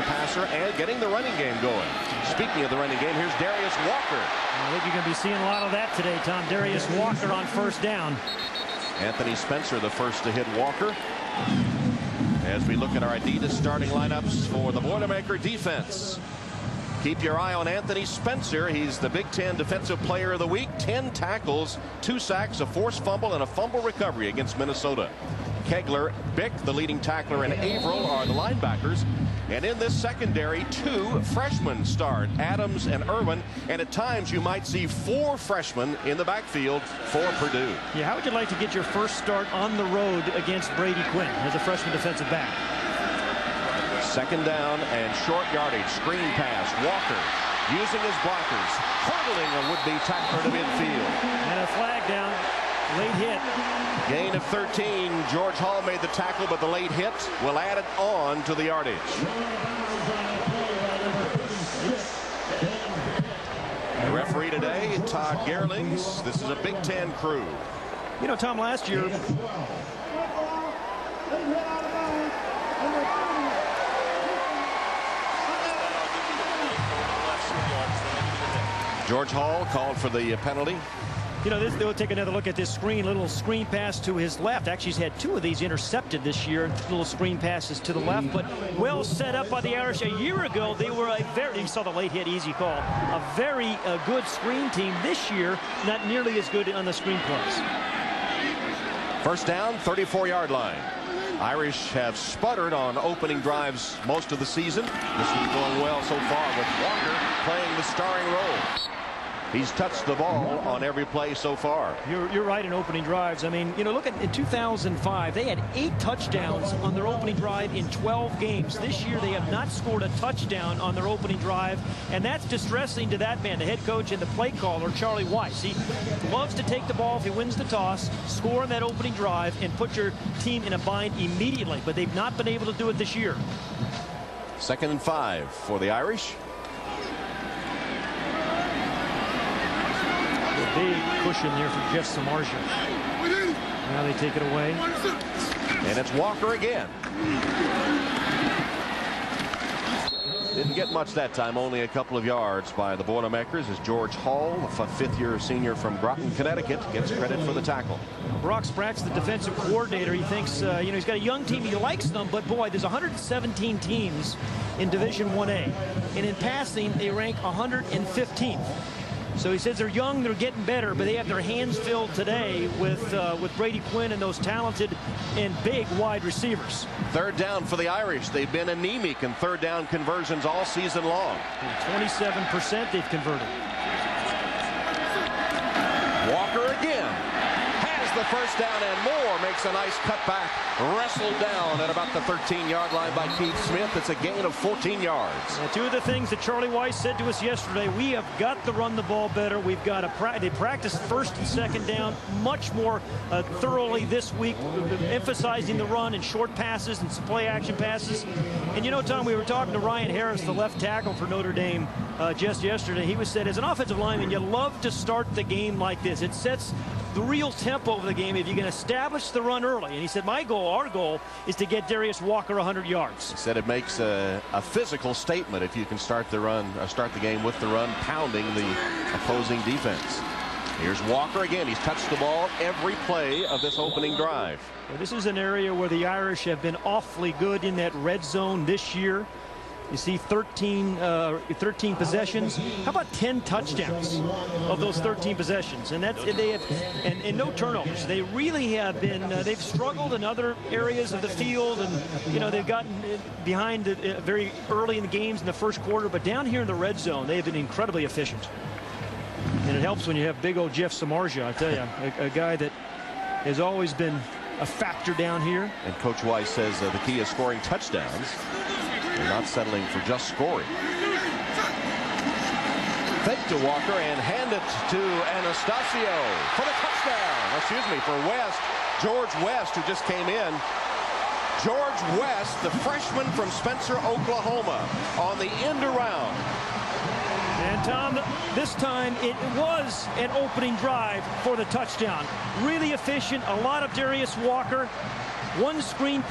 passer and getting the running game going. Speaking of the running game, here's Darius Walker. I think you're going to be seeing a lot of that today, Tom. Darius Walker on first down. Anthony Spencer the first to hit Walker. As we look at our Adidas starting lineups for the Boilermaker defense. Keep your eye on Anthony Spencer. He's the Big Ten Defensive Player of the Week. 10 tackles, 2 sacks, a forced fumble, and a fumble recovery against Minnesota. Kegler, Bick, the leading tackler, and Averill are the linebackers. And in this secondary, 2 freshmen start, Adams and Irwin. And at times you might see 4 freshmen in the backfield for Purdue. Yeah, how would you like to get your first start on the road against Brady Quinn as a freshman defensive back? Second down and short yardage. Screen pass. Walker using his blockers, hurdling a would-be tackler to midfield. And a flag down. Late hit. Gain of 13. George Hall made the tackle, but the late hit will add it on to the yardage. The referee today, Todd Gerlings. This is a Big Ten crew. You know, Tom, last year, George Hall called for the penalty. you know, they'll take another look at this screen. Little screen pass to his left. Actually, he's had 2 of these intercepted this year. Little screen passes to the left, but well set up by the Irish. A year ago, they were a very, you saw the late hit, easy call, a very good screen team. This year, not nearly as good on the screen plays. First down, 34-yard line. Irish have sputtered on opening drives most of the season. This is going well so far with Walker playing the starring role. He's touched the ball on every play so far. You're right in opening drives. I mean, you know, look at in 2005, they had 8 touchdowns on their opening drive in 12 games. This year, they have not scored a touchdown on their opening drive, and that's distressing to that man, the head coach and the play caller, Charlie Weiss. He loves to take the ball if he wins the toss, score on that opening drive, and put your team in a bind immediately, but they've not been able to do it this year. 2nd and 5 for the Irish. Big cushion there for Jeff Samardzija. Now they take it away. And it's Walker again. Didn't get much that time, only a couple of yards by the Boilermakers as George Hall, a 5th-year senior from Groton, Connecticut, gets credit for the tackle. Brock Spratt's the defensive coordinator. He thinks, you know, he's got a young team. He likes them, but boy, there's 117 teams in Division 1A. And in passing, they rank 115th. So he says they're young, they're getting better, but they have their hands filled today with Brady Quinn and those talented and big wide receivers. 3rd down for the Irish. They've been anemic in 3rd down conversions all season long. 27% they've converted. Walker again has the first down and more. Makes a nice cutback, wrestled down at about the 13-yard line by Keith Smith. It's a gain of 14 yards. 2 of the things that Charlie Weiss said to us yesterday, we have got to run the ball better. We've got to they practice 1st and 2nd down much more thoroughly this week, emphasizing the run and short passes and some play action passes. And you know, Tom, we were talking to Ryan Harris, the left tackle for Notre Dame, just yesterday. He was said, as an offensive lineman, you love to start the game like this. It sets the real tempo of the game if you can establish the run early. And he said, our goal is to get Darius Walker 100 yards. He said it makes a physical statement if you can start the game with the run, pounding the opposing defense. Here's Walker again. He's touched the ball every play of this opening drive. Well, this is an area where the Irish have been awfully good in that red zone this year. You see 13 possessions. How about 10 touchdowns of those 13 possessions? And that's they have and no turnovers. They really have been they've struggled in other areas of the field, and you know, they've gotten behind very early in the games in the first quarter, but down here in the red zone they have been incredibly efficient. And it helps when you have big old Jeff Samardzija, I tell you, a guy that has always been a factor down here. And Coach Weiss says the key is scoring touchdowns. They're not settling for just scoring. Fake to Walker and hand it to Anastasio for the touchdown. Excuse me, for West. George West, who just came in. George West, the freshman from Spencer, Oklahoma, on the end around. And Tom, this time it was an opening drive for the touchdown. Really efficient, a lot of Darius Walker. 1 screen